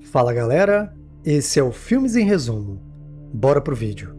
Fala galera, esse é o Filmes em Resumo. Bora pro vídeo.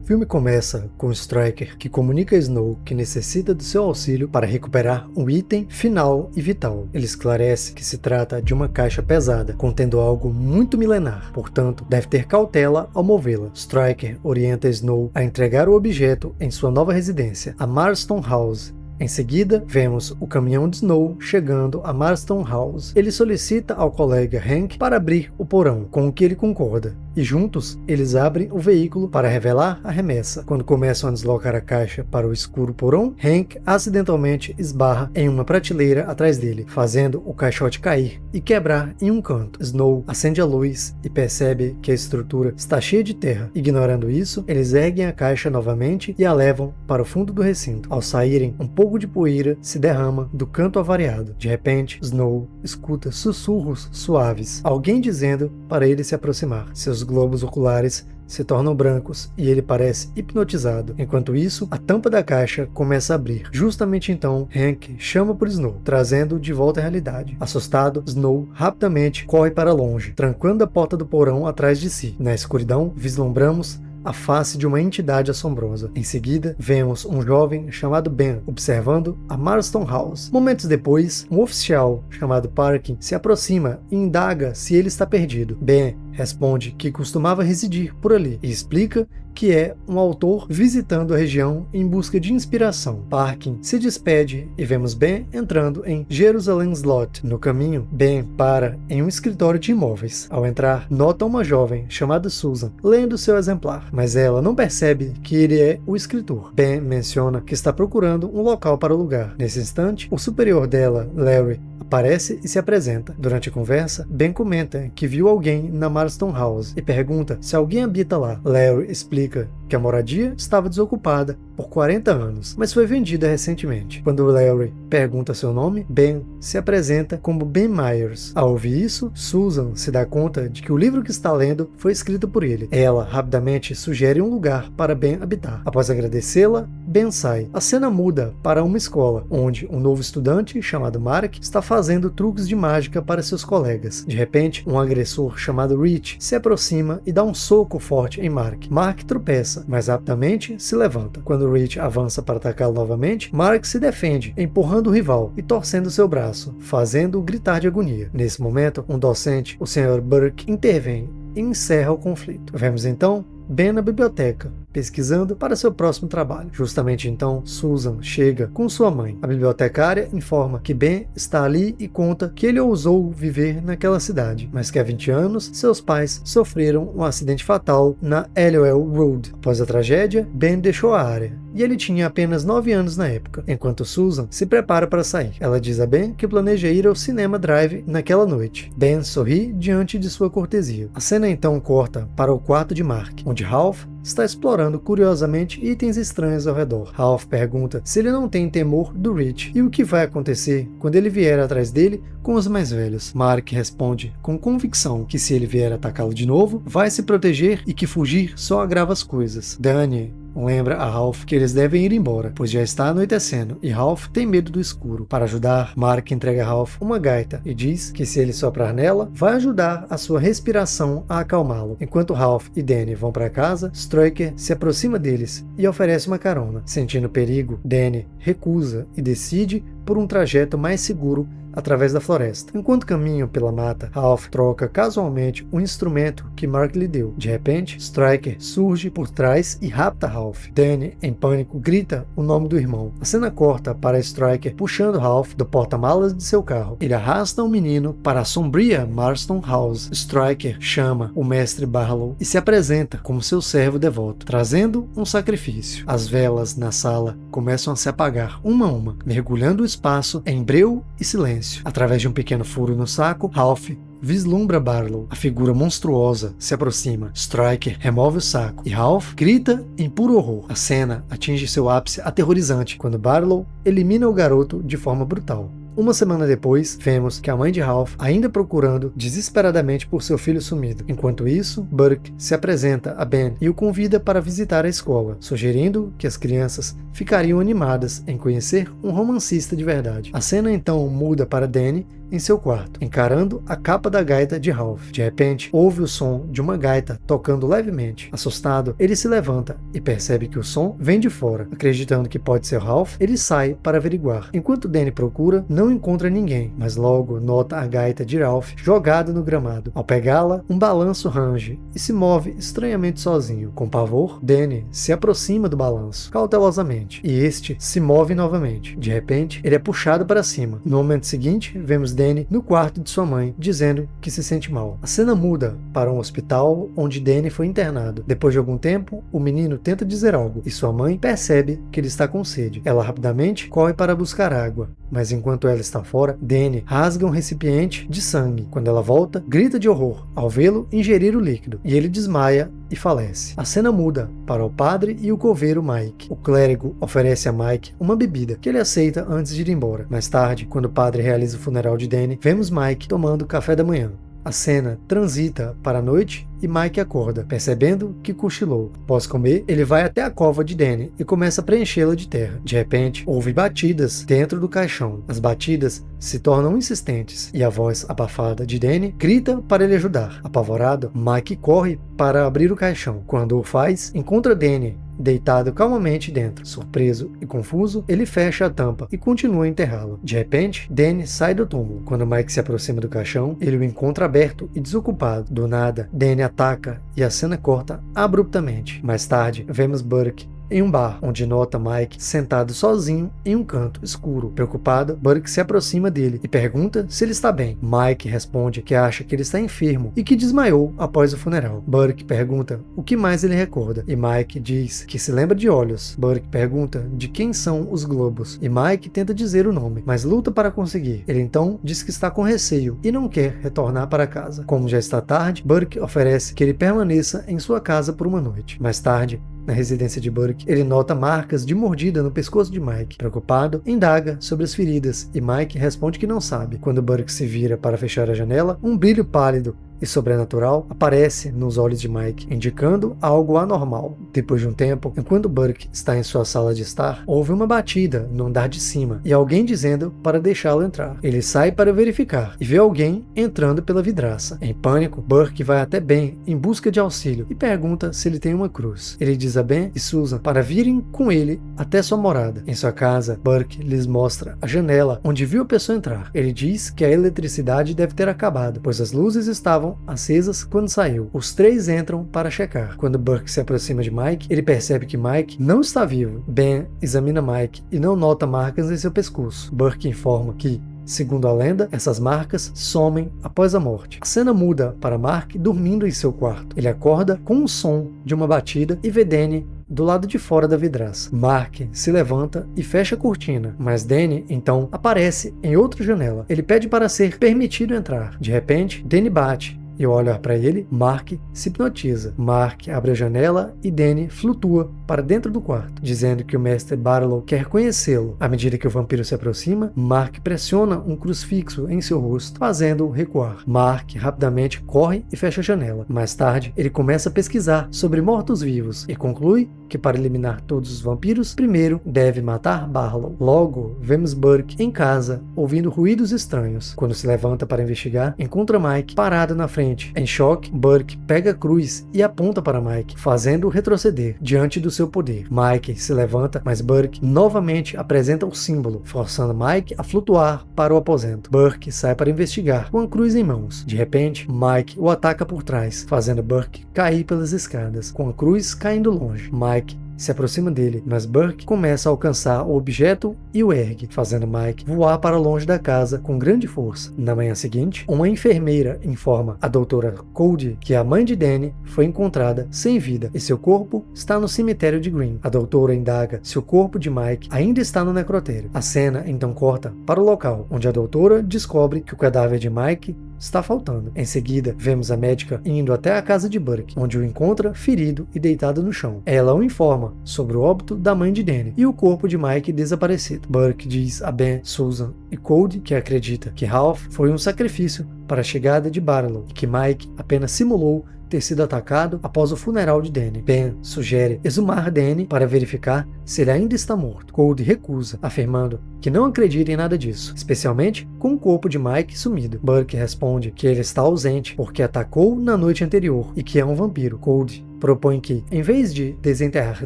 O filme começa com Stryker que comunica a Snow que necessita do seu auxílio para recuperar um item final e vital. Ele esclarece que se trata de uma caixa pesada, contendo algo muito milenar, portanto deve ter cautela ao movê-la. Stryker orienta Snow a entregar o objeto em sua nova residência, a Marston House. Em seguida, vemos o caminhão de Snow chegando a Marston House. Ele solicita ao colega Hank para abrir o porão, com o que ele concorda, e juntos eles abrem o veículo para revelar a remessa. Quando começam a deslocar a caixa para o escuro porão, Hank acidentalmente esbarra em uma prateleira atrás dele, fazendo o caixote cair e quebrar em um canto. Snow acende a luz e percebe que a estrutura está cheia de terra. Ignorando isso, eles erguem a caixa novamente e a levam para o fundo do recinto. Ao saírem, um pouco de poeira se derrama do canto avariado. De repente, Snow escuta sussurros suaves, alguém dizendo para ele se aproximar. Seus globos oculares se tornam brancos e ele parece hipnotizado. Enquanto isso, a tampa da caixa começa a abrir. Justamente então, Hank chama por Snow, trazendo-o de volta à realidade. Assustado, Snow rapidamente corre para longe, trancando a porta do porão atrás de si. Na escuridão, vislumbramos a face de uma entidade assombrosa. Em seguida, vemos um jovem chamado Ben observando a Marston House. Momentos depois, um oficial chamado Parkin se aproxima e indaga se ele está perdido. Ben responde que costumava residir por ali e explica que é um autor visitando a região em busca de inspiração. Parkin se despede e vemos Ben entrando em Jerusalem Slot. No caminho, Ben para em um escritório de imóveis. Ao entrar, nota uma jovem chamada Susan lendo seu exemplar, mas ela não percebe que ele é o escritor. Ben menciona que está procurando um local para o lugar. Nesse instante, o superior dela, Larry, aparece e se apresenta. Durante a conversa, Ben comenta que viu alguém na Marston House e pergunta se alguém habita lá. Larry explica que a moradia estava desocupada por 40 anos, mas foi vendida recentemente. Quando Larry pergunta seu nome, Ben se apresenta como Ben Myers. Ao ouvir isso, Susan se dá conta de que o livro que está lendo foi escrito por ele. Ela rapidamente sugere um lugar para Ben habitar. Após agradecê-la, Ben sai. A cena muda para uma escola, onde um novo estudante chamado Mark está fazendo truques de mágica para seus colegas. De repente, um agressor chamado Rich se aproxima e dá um soco forte em Mark. Mark tropeça, mas rapidamente se levanta. Quando Rich avança para atacá-lo novamente, Mark se defende, empurrando o rival e torcendo seu braço, fazendo-o gritar de agonia. Nesse momento, um docente, o Sr. Burke, intervém e encerra o conflito. Vemos então Ben na biblioteca, pesquisando para seu próximo trabalho. Justamente então, Susan chega com sua mãe. A bibliotecária informa que Ben está ali e conta que ele ousou viver naquela cidade, mas que há 20 anos seus pais sofreram um acidente fatal na Elwell Road. Após a tragédia, Ben deixou a área, e ele tinha apenas 9 anos na época, enquanto Susan se prepara para sair. Ela diz a Ben que planeja ir ao cinema drive naquela noite. Ben sorri diante de sua cortesia. A cena então corta para o quarto de Mark, onde Ralph está explorando curiosamente itens estranhos ao redor. Ralph pergunta se ele não tem temor do Rich e o que vai acontecer quando ele vier atrás dele com os mais velhos. Mark responde com convicção que se ele vier atacá-lo de novo, vai se proteger e que fugir só agrava as coisas. Danny lembra a Ralph que eles devem ir embora, pois já está anoitecendo e Ralph tem medo do escuro. Para ajudar, Mark entrega a Ralph uma gaita e diz que se ele soprar nela, vai ajudar a sua respiração a acalmá-lo. Enquanto Ralph e Danny vão para casa, Stryker se aproxima deles e oferece uma carona. Sentindo perigo, Danny recusa e decide por um trajeto mais seguro através da floresta. Enquanto caminham pela mata, Ralph troca casualmente um instrumento que Mark lhe deu. De repente, Stryker surge por trás e rapta Ralph. Danny, em pânico, grita o nome do irmão. A cena corta para Stryker puxando Ralph do porta-malas de seu carro. Ele arrasta o menino para a sombria Marston House. Stryker chama o mestre Barlow e se apresenta como seu servo devoto, trazendo um sacrifício. As velas na sala começam a se apagar uma a uma, mergulhando o espaço em breu e silêncio. Através de um pequeno furo no saco, Ralph vislumbra Barlow. A figura monstruosa se aproxima. Stryker remove o saco e Ralph grita em puro horror. A cena atinge seu ápice aterrorizante quando Barlow elimina o garoto de forma brutal. Uma semana depois, vemos que a mãe de Ralph ainda procurando desesperadamente por seu filho sumido. Enquanto isso, Burke se apresenta a Ben e o convida para visitar a escola, sugerindo que as crianças ficariam animadas em conhecer um romancista de verdade. A cena então muda para Danny em seu quarto, encarando a capa da gaita de Ralph. De repente, ouve o som de uma gaita tocando levemente. Assustado, ele se levanta e percebe que o som vem de fora. Acreditando que pode ser Ralph, ele sai para averiguar. Enquanto Danny procura, não encontra ninguém, mas logo nota a gaita de Ralph jogada no gramado. Ao pegá-la, um balanço range e se move estranhamente sozinho. Com pavor, Danny se aproxima do balanço, cautelosamente, e este se move novamente. De repente, ele é puxado para cima. No momento seguinte, vemos Danny no quarto de sua mãe, dizendo que se sente mal. A cena muda para um hospital onde Danny foi internado. Depois de algum tempo, o menino tenta dizer algo, e sua mãe percebe que ele está com sede. Ela rapidamente corre para buscar água, mas enquanto ela está fora, Danny rasga um recipiente de sangue. Quando ela volta, grita de horror ao vê-lo ingerir o líquido, e ele desmaia e falece. A cena muda para o padre e o coveiro Mike. O clérigo oferece a Mike uma bebida, que ele aceita antes de ir embora. Mais tarde, quando o padre realiza o funeral de Danny, vemos Mike tomando café da manhã. A cena transita para a noite e Mike acorda, percebendo que cochilou. Após comer, ele vai até a cova de Danny e começa a preenchê-la de terra. De repente, ouve batidas dentro do caixão. As batidas se tornam insistentes e a voz abafada de Danny grita para ele ajudar. Apavorado, Mike corre para abrir o caixão. Quando o faz, encontra Danny deitado calmamente dentro. Surpreso e confuso, ele fecha a tampa e continua a enterrá-lo. De repente, Danny sai do túmulo. Quando Mike se aproxima do caixão, ele o encontra aberto e desocupado. Do nada, Danny ataca e a cena corta abruptamente. Mais tarde, vemos Burke em um bar, onde nota Mike sentado sozinho em um canto escuro. Preocupado, Burke se aproxima dele e pergunta se ele está bem. Mike responde que acha que ele está enfermo e que desmaiou após o funeral. Burke pergunta o que mais ele recorda e Mike diz que se lembra de olhos. Burke pergunta de quem são os globos e Mike tenta dizer o nome, mas luta para conseguir. Ele então diz que está com receio e não quer retornar para casa. Como já está tarde, Burke oferece que ele permaneça em sua casa por uma noite. Mais tarde, na residência de Burke, ele nota marcas de mordida no pescoço de Mike. Preocupado, indaga sobre as feridas e Mike responde que não sabe. Quando Burke se vira para fechar a janela, um brilho pálido e sobrenatural aparece nos olhos de Mike, indicando algo anormal. Depois de um tempo, enquanto Burke está em sua sala de estar, houve uma batida no andar de cima e alguém dizendo para deixá-lo entrar. Ele sai para verificar e vê alguém entrando pela vidraça. Em pânico, Burke vai até Ben em busca de auxílio e pergunta se ele tem uma cruz. Ele diz a Ben e Susan para virem com ele até sua morada. Em sua casa, Burke lhes mostra a janela onde viu a pessoa entrar. Ele diz que a eletricidade deve ter acabado, pois as luzes estavam acesas quando saiu. Os três entram para checar. Quando Burke se aproxima de Mike, ele percebe que Mike não está vivo. Ben examina Mike e não nota marcas em seu pescoço. Burke informa que, segundo a lenda, essas marcas somem após a morte. A cena muda para Mark dormindo em seu quarto. Ele acorda com o som de uma batida e vê Danny do lado de fora da vidraça. Mark se levanta e fecha a cortina, mas Danny então aparece em outra janela. Ele pede para ser permitido entrar. De repente, Danny bate. E ao olhar para ele, Mark se hipnotiza. Mark abre a janela e Danny flutua para dentro do quarto, dizendo que o mestre Barlow quer conhecê-lo. À medida que o vampiro se aproxima, Mark pressiona um crucifixo em seu rosto, fazendo-o recuar. Mark rapidamente corre e fecha a janela. Mais tarde, ele começa a pesquisar sobre mortos-vivos e conclui que para eliminar todos os vampiros, primeiro deve matar Barlow. Logo, vemos Burke em casa, ouvindo ruídos estranhos. Quando se levanta para investigar, encontra Mike parado na frente. Em choque, Burke pega a cruz e aponta para Mike, fazendo-o retroceder diante do seu poder. Mike se levanta, mas Burke novamente apresenta o símbolo, forçando Mike a flutuar para o aposento. Burke sai para investigar, com a cruz em mãos. De repente, Mike o ataca por trás, fazendo Burke cair pelas escadas, com a cruz caindo longe. Mike se aproxima dele, mas Burke começa a alcançar o objeto e o ergue, fazendo Mike voar para longe da casa com grande força. Na manhã seguinte, uma enfermeira informa a doutora Cody que a mãe de Danny foi encontrada sem vida e seu corpo está no cemitério de Green. A doutora indaga se o corpo de Mike ainda está no necrotério. A cena então corta para o local, onde a doutora descobre que o cadáver de Mike está faltando. Em seguida, vemos a médica indo até a casa de Burke, onde o encontra ferido e deitado no chão. Ela o informa sobre o óbito da mãe de Danny e o corpo de Mike desaparecido. Burke diz a Ben, Susan e Cody que acredita que Ralph foi um sacrifício para a chegada de Barlow e que Mike apenas simulou ter sido atacado após o funeral de Danny. Ben sugere exumar Danny para verificar se ele ainda está morto. Cody recusa, afirmando que não acredita em nada disso, especialmente com o corpo de Mike sumido. Burke responde que ele está ausente porque atacou na noite anterior e que é um vampiro. Cody propõe que, em vez de desenterrar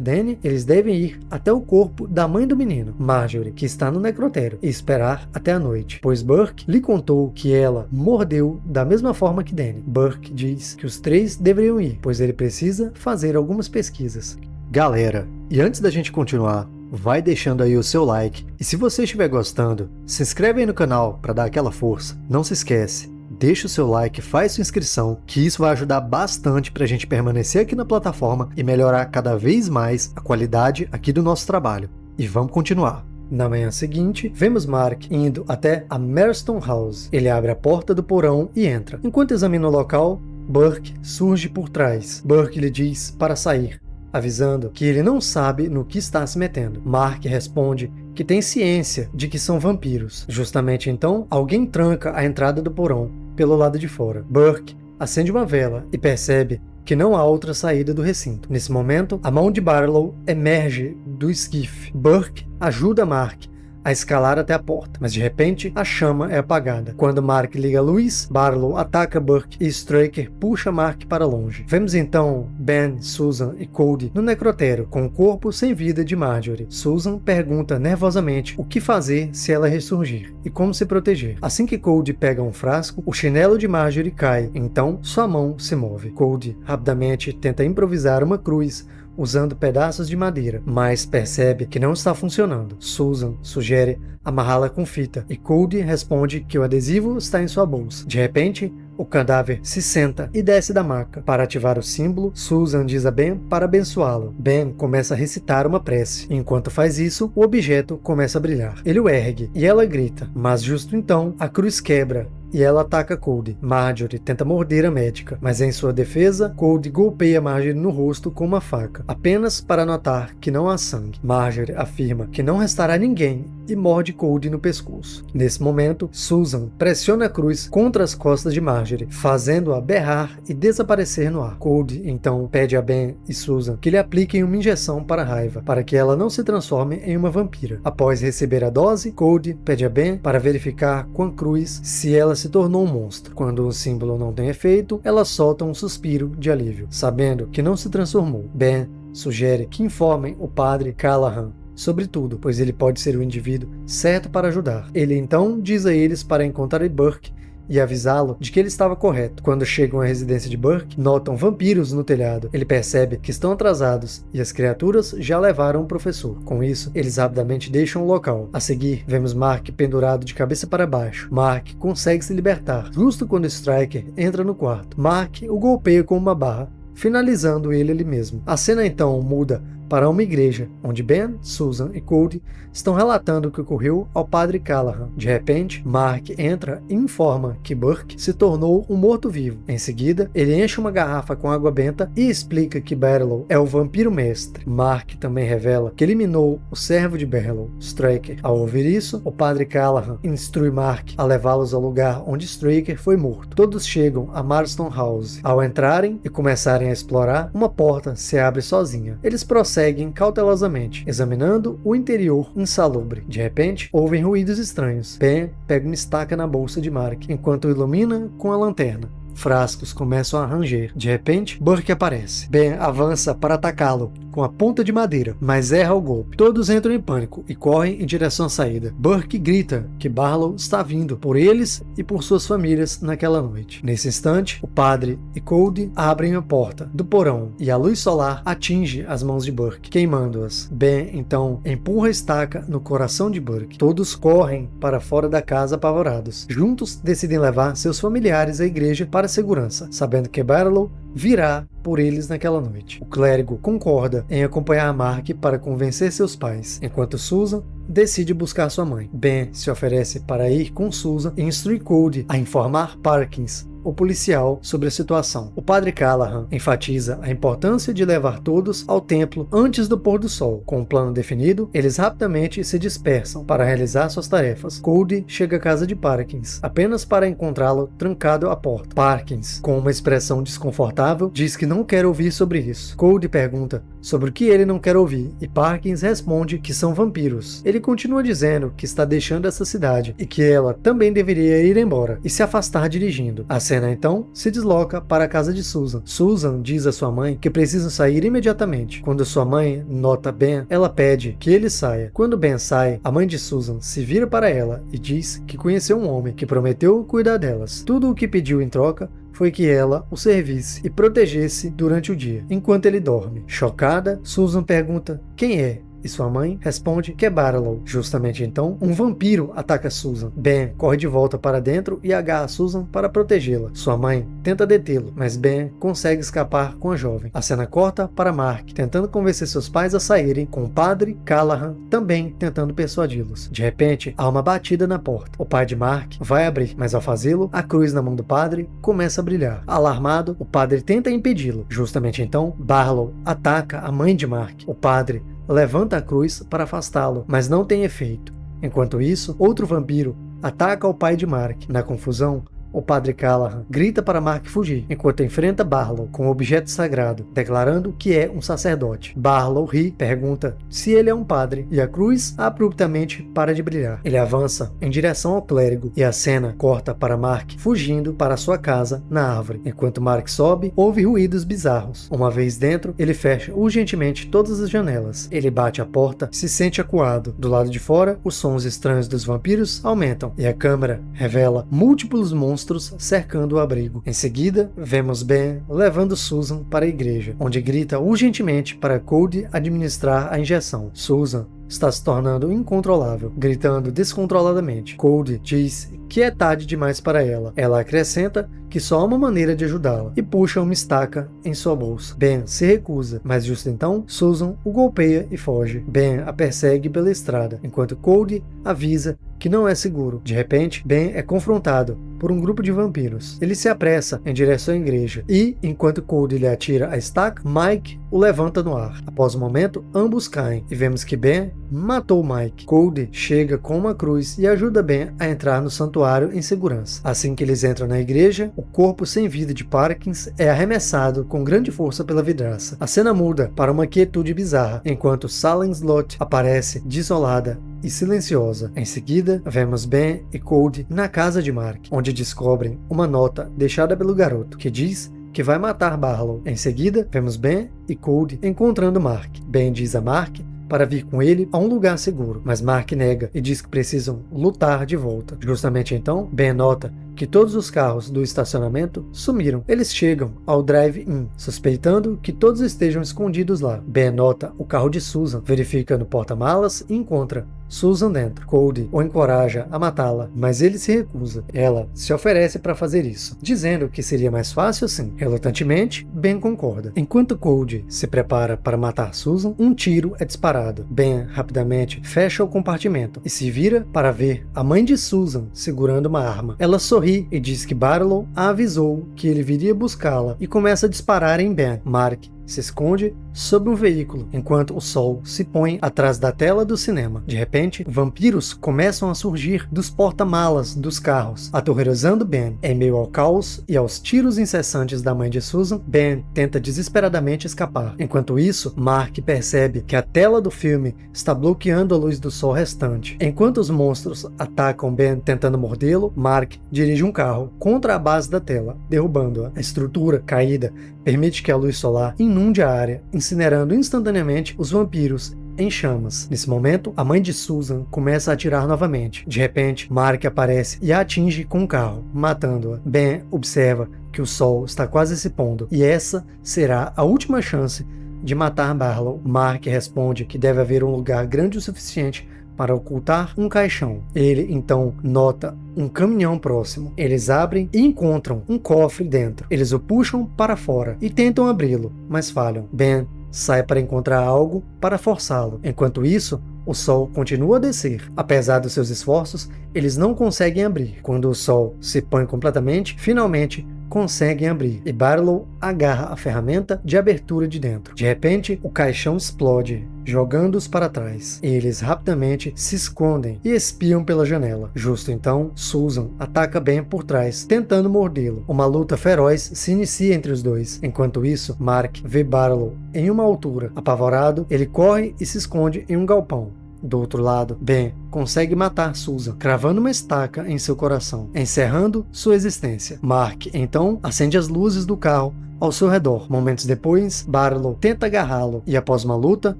Danny, eles devem ir até o corpo da mãe do menino, Marjorie, que está no necrotério, e esperar até a noite, pois Burke lhe contou que ela mordeu da mesma forma que Danny. Burke diz que os três deveriam ir, pois ele precisa fazer algumas pesquisas. Galera, e antes da gente continuar, vai deixando aí o seu like, e se você estiver gostando, se inscreve aí no canal para dar aquela força. Não se esquece, deixa o seu like, faz sua inscrição, que isso vai ajudar bastante para a gente permanecer aqui na plataforma e melhorar cada vez mais a qualidade aqui do nosso trabalho. E vamos continuar. Na manhã seguinte, vemos Mark indo até a Marston House. Ele abre a porta do porão e entra. Enquanto examina o local, Burke surge por trás. Burke lhe diz para sair, avisando que ele não sabe no que está se metendo. Mark responde que tem ciência de que são vampiros. Justamente então, alguém tranca a entrada do porão pelo lado de fora. Burke acende uma vela e percebe que não há outra saída do recinto. Nesse momento, a mão de Barlow emerge do esquife. Burke ajuda Mark a escalar até a porta, mas de repente a chama é apagada. Quando Mark liga a luz, Barlow ataca Burke e Straker puxa Mark para longe. Vemos então Ben, Susan e Cody no necrotério, com o corpo sem vida de Marjorie. Susan pergunta nervosamente o que fazer se ela ressurgir e como se proteger. Assim que Cody pega um frasco, o chinelo de Marjorie cai, então sua mão se move. Cody rapidamente tenta improvisar uma cruz usando pedaços de madeira, mas percebe que não está funcionando. Susan sugere amarrá-la com fita e Cody responde que o adesivo está em sua bolsa. De repente, o cadáver se senta e desce da maca. Para ativar o símbolo, Susan diz a Ben para abençoá-lo. Ben começa a recitar uma prece. Enquanto faz isso, o objeto começa a brilhar. Ele o ergue e ela grita, mas justo então a cruz quebra e ela ataca Cody. Marjorie tenta morder a médica, mas em sua defesa, Cody golpeia Marjorie no rosto com uma faca, apenas para notar que não há sangue. Marjorie afirma que não restará ninguém e morde Cody no pescoço. Nesse momento, Susan pressiona a cruz contra as costas de Marjorie, fazendo-a berrar e desaparecer no ar. Cody então pede a Ben e Susan que lhe apliquem uma injeção para a raiva, para que ela não se transforme em uma vampira. Após receber a dose, Cody pede a Ben para verificar com a cruz se ela se tornou um monstro. Quando o símbolo não tem efeito, ela solta um suspiro de alívio, sabendo que não se transformou. Ben sugere que informem o padre Callahan sobre tudo, pois ele pode ser o indivíduo certo para ajudar. Ele então diz a eles para encontrar Burke e avisá-lo de que ele estava correto. Quando chegam à residência de Burke, notam vampiros no telhado. Ele percebe que estão atrasados e as criaturas já levaram o professor. Com isso, eles rapidamente deixam o local. A seguir, vemos Mark pendurado de cabeça para baixo. Mark consegue se libertar, justo quando Straker entra no quarto. Mark o golpeia com uma barra, finalizando ele ali mesmo. A cena então muda para uma igreja, onde Ben, Susan e Cody estão relatando o que ocorreu ao padre Callahan. De repente, Mark entra e informa que Burke se tornou um morto-vivo. Em seguida, ele enche uma garrafa com água benta e explica que Barlow é o vampiro mestre. Mark também revela que eliminou o servo de Barlow, Straker. Ao ouvir isso, o padre Callahan instrui Mark a levá-los ao lugar onde Straker foi morto. Todos chegam a Marston House. Ao entrarem e começarem a explorar, uma porta se abre sozinha. Eles prosseguem cautelosamente, examinando o interior insalubre. De repente, ouvem ruídos estranhos. Ben pega uma estaca na bolsa de Mark, enquanto ilumina com a lanterna. Frascos começam a ranger. De repente, Burke aparece. Ben avança para atacá-lo com a ponta de madeira, mas erra o golpe. Todos entram em pânico e correm em direção à saída. Burke grita que Barlow está vindo por eles e por suas famílias naquela noite. Nesse instante, o padre e Cody abrem a porta do porão e a luz solar atinge as mãos de Burke, queimando-as. Ben então empurra a estaca no coração de Burke. Todos correm para fora da casa apavorados. Juntos decidem levar seus familiares à igreja para segurança, sabendo que Barlow virá por eles naquela noite. O clérigo concorda em acompanhar Mark para convencer seus pais, enquanto Susan decide buscar sua mãe. Ben se oferece para ir com Susan e instrui Cody a informar Parkins o policial sobre a situação. O padre Callahan enfatiza a importância de levar todos ao templo antes do pôr do sol. Com um plano definido, eles rapidamente se dispersam para realizar suas tarefas. Cody chega à casa de Parkins, apenas para encontrá-lo trancado à porta. Parkins, com uma expressão desconfortável, diz que não quer ouvir sobre isso. Cody pergunta sobre o que ele não quer ouvir, e Parkins responde que são vampiros. Ele continua dizendo que está deixando essa cidade e que ela também deveria ir embora e se afastar dirigindo. A cena então se desloca para a casa de Susan. Susan diz a sua mãe que precisam sair imediatamente. Quando sua mãe nota Ben, ela pede que ele saia. Quando Ben sai, a mãe de Susan se vira para ela e diz que conheceu um homem que prometeu cuidar delas. Tudo o que pediu em troca foi que ela o servisse e protegesse durante o dia, enquanto ele dorme. Chocada, Susan pergunta quem é, e sua mãe responde que é Barlow. Justamente então, um vampiro ataca Susan. Ben corre de volta para dentro e agarra Susan para protegê-la. Sua mãe tenta detê-lo, mas Ben consegue escapar com a jovem. A cena corta para Mark, tentando convencer seus pais a saírem, com o padre Callahan também tentando persuadi-los. De repente, há uma batida na porta. O pai de Mark vai abrir, mas ao fazê-lo, a cruz na mão do padre começa a brilhar. Alarmado, o padre tenta impedi-lo. Justamente então, Barlow ataca a mãe de Mark. O padre levanta a cruz para afastá-lo, mas não tem efeito. Enquanto isso, outro vampiro ataca o pai de Mark. Na confusão, o padre Callahan grita para Mark fugir, enquanto enfrenta Barlow com um objeto sagrado, declarando que é um sacerdote. Barlow ri, pergunta se ele é um padre, e a cruz abruptamente para de brilhar. Ele avança em direção ao clérigo, e a cena corta para Mark fugindo para sua casa na árvore. Enquanto Mark sobe, ouve ruídos bizarros. Uma vez dentro, ele fecha urgentemente todas as janelas. Ele bate a porta, se sente acuado. Do lado de fora, os sons estranhos dos vampiros aumentam, e a câmera revela múltiplos monstros cercando o abrigo. Em seguida, vemos Ben levando Susan para a igreja, onde grita urgentemente para Cody administrar a injeção. Susan está se tornando incontrolável, gritando descontroladamente. Cody diz que é tarde demais para ela. Ela acrescenta que só há uma maneira de ajudá-la e puxa uma estaca em sua bolsa. Ben se recusa, mas justo então, Susan o golpeia e foge. Ben a persegue pela estrada, enquanto Cody avisa que não é seguro. De repente, Ben é confrontado por um grupo de vampiros. Ele se apressa em direção à igreja e, enquanto Cody lhe atira a estaca, Mike o levanta no ar. Após um momento, ambos caem e vemos que Ben matou Mike. Cody chega com uma cruz e ajuda Ben a entrar no santuário em segurança. Assim que eles entram na igreja, o corpo sem vida de Parkins é arremessado com grande força pela vidraça. A cena muda para uma quietude bizarra, enquanto Salem Slot aparece desolada e silenciosa. Em seguida, vemos Ben e Cody na casa de Mark, onde descobrem uma nota deixada pelo garoto, que diz que vai matar Barlow. Em seguida, vemos Ben e Cody encontrando Mark. Ben diz a Mark para vir com ele a um lugar seguro, mas Mark nega e diz que precisam lutar de volta. Justamente então, Ben nota que todos os carros do estacionamento sumiram. Eles chegam ao drive-in, suspeitando que todos estejam escondidos lá. Ben nota o carro de Susan, verifica no porta-malas e encontra Susan dentro. Cody o encoraja a matá-la, mas ele se recusa. Ela se oferece para fazer isso, dizendo que seria mais fácil assim. Relutantemente, Ben concorda. Enquanto Cody se prepara para matar Susan, um tiro é disparado. Ben rapidamente fecha o compartimento e se vira para ver a mãe de Susan segurando uma arma. Ela sorri e diz que Barlow a avisou que ele viria buscá-la e começa a disparar em Ben. Mark se esconde sob um veículo, enquanto o sol se põe atrás da tela do cinema. De repente, vampiros começam a surgir dos porta-malas dos carros, aterrorizando Ben. Em meio ao caos e aos tiros incessantes da mãe de Susan, Ben tenta desesperadamente escapar. Enquanto isso, Mark percebe que a tela do filme está bloqueando a luz do sol restante. Enquanto os monstros atacam Ben tentando mordê-lo, Mark dirige um carro contra a base da tela, derrubando-a. A estrutura caída permite que a luz solar inunde a área, incinerando instantaneamente os vampiros em chamas. Nesse momento, a mãe de Susan começa a atirar novamente. De repente, Mark aparece e a atinge com um carro, matando-a. Ben observa que o sol está quase se pondo, e essa será a última chance de matar Barlow. Mark responde que deve haver um lugar grande o suficiente para ocultar um caixão. Ele então nota um caminhão próximo. Eles abrem e encontram um cofre dentro. Eles o puxam para fora e tentam abri-lo, mas falham. Ben sai para encontrar algo para forçá-lo. Enquanto isso, o sol continua a descer. Apesar dos seus esforços, eles não conseguem abrir. Quando o sol se põe completamente, finalmente conseguem abrir, e Barlow agarra a ferramenta de abertura de dentro. De repente, o caixão explode, jogando-os para trás. Eles rapidamente se escondem e espiam pela janela. Justo então, Susan ataca Ben por trás, tentando mordê-lo. Uma luta feroz se inicia entre os dois. Enquanto isso, Mark vê Barlow em uma altura. Apavorado, ele corre e se esconde em um galpão. Do outro lado, Ben consegue matar Susan, cravando uma estaca em seu coração, encerrando sua existência. Mark, então, acende as luzes do carro ao seu redor. Momentos depois, Barlow tenta agarrá-lo e, após uma luta,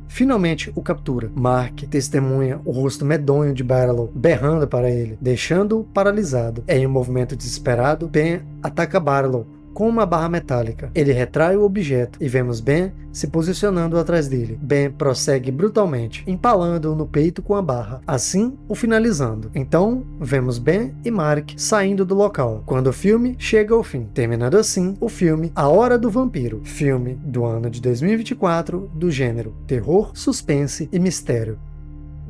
finalmente o captura. Mark testemunha o rosto medonho de Barlow berrando para ele, deixando-o paralisado. Em um movimento desesperado, Ben ataca Barlow com uma barra metálica. Ele retrai o objeto e vemos Ben se posicionando atrás dele. Ben prossegue brutalmente, empalando-o no peito com a barra, assim o finalizando. Então, vemos Ben e Mark saindo do local, quando o filme chega ao fim, terminando assim o filme A Hora do Vampiro, filme do ano de 2024 do gênero terror, suspense e mistério.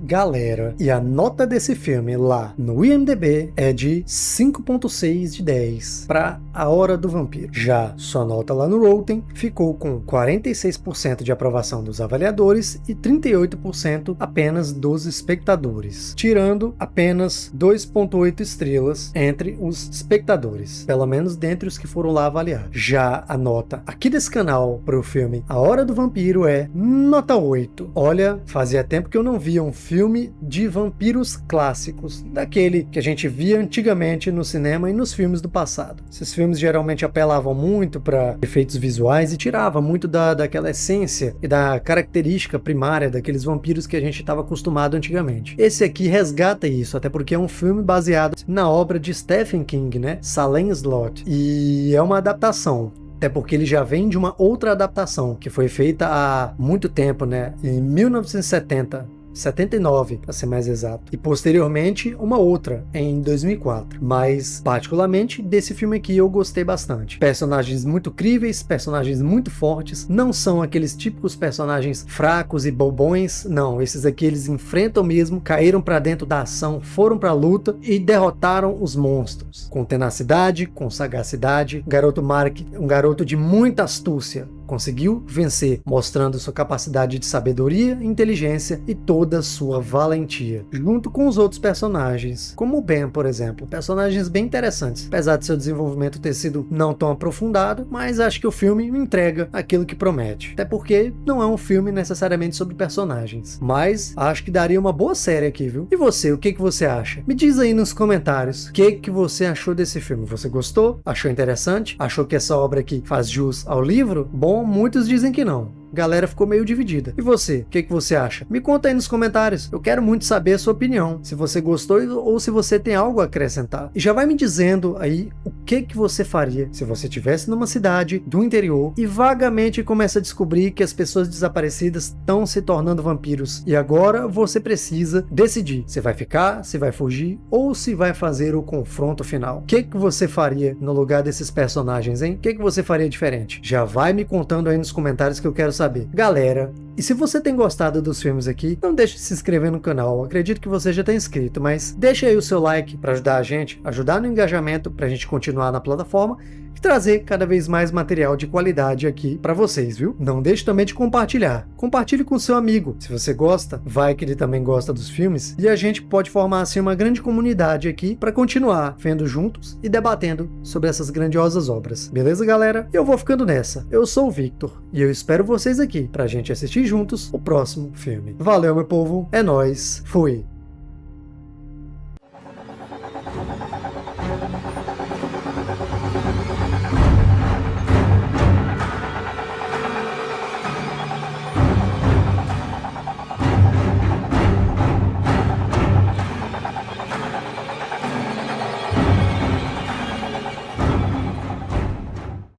Galera, e a nota desse filme lá no IMDb é de 5.6 de 10 para A Hora do Vampiro. Já sua nota lá no Rotten ficou com 46% de aprovação dos avaliadores e 38% apenas dos espectadores, tirando apenas 2.8 estrelas entre os espectadores, pelo menos dentre os que foram lá avaliar. Já a nota aqui desse canal para o filme A Hora do Vampiro é nota 8. Olha, fazia tempo que eu não via um filme de vampiros clássicos, daquele que a gente via antigamente no cinema e nos filmes do passado. Esses filmes geralmente apelavam muito para efeitos visuais e tirava muito daquela essência e da característica primária daqueles vampiros que a gente estava acostumado antigamente. Esse aqui resgata isso, até porque é um filme baseado na obra de Stephen King, né? Salem Slot, e é uma adaptação. Até porque ele já vem de uma outra adaptação que foi feita há muito tempo, né? Em 1979, para ser mais exato, e posteriormente uma outra em 2004, mas particularmente desse filme aqui eu gostei bastante. Personagens muito críveis, personagens muito fortes, não são aqueles típicos personagens fracos e bobões, não, esses aqui eles enfrentam mesmo, caíram para dentro da ação, foram para a luta e derrotaram os monstros, com tenacidade, com sagacidade. O garoto Mark, um garoto de muita astúcia, conseguiu vencer, mostrando sua capacidade de sabedoria, inteligência e toda sua valentia, junto com os outros personagens, como o Ben, por exemplo. Personagens bem interessantes, apesar de seu desenvolvimento ter sido não tão aprofundado, mas acho que o filme entrega aquilo que promete. Até porque não é um filme necessariamente sobre personagens, mas acho que daria uma boa série aqui, viu? E você, o que você acha? Me diz aí nos comentários o que você achou desse filme. Você gostou? Achou interessante? Achou que essa obra aqui faz jus ao livro? Bom, muitos dizem que não. Galera ficou meio dividida. E você? O que você acha? Me conta aí nos comentários. Eu quero muito saber a sua opinião. Se você gostou ou se você tem algo a acrescentar. E já vai me dizendo aí o que você faria se você estivesse numa cidade do interior e vagamente começa a descobrir que as pessoas desaparecidas estão se tornando vampiros. E agora você precisa decidir se vai ficar, se vai fugir ou se vai fazer o confronto final. O que você faria no lugar desses personagens, hein? O que você faria diferente? Já vai me contando aí nos comentários que eu quero saber. Galera, e se você tem gostado dos filmes aqui, não deixe de se inscrever no canal. Eu acredito que você já está inscrito, mas deixa aí o seu like para ajudar a gente, ajudar no engajamento para a gente continuar na plataforma e trazer cada vez mais material de qualidade aqui para vocês, viu? Não deixe também de compartilhar. Compartilhe com seu amigo. Se você gosta, vai que ele também gosta dos filmes e a gente pode formar assim uma grande comunidade aqui para continuar vendo juntos e debatendo sobre essas grandiosas obras. Beleza, galera? Eu vou ficando nessa. Eu sou o Victor e eu espero vocês aqui pra gente assistir juntos o próximo filme. Valeu, meu povo. É nóis. Fui.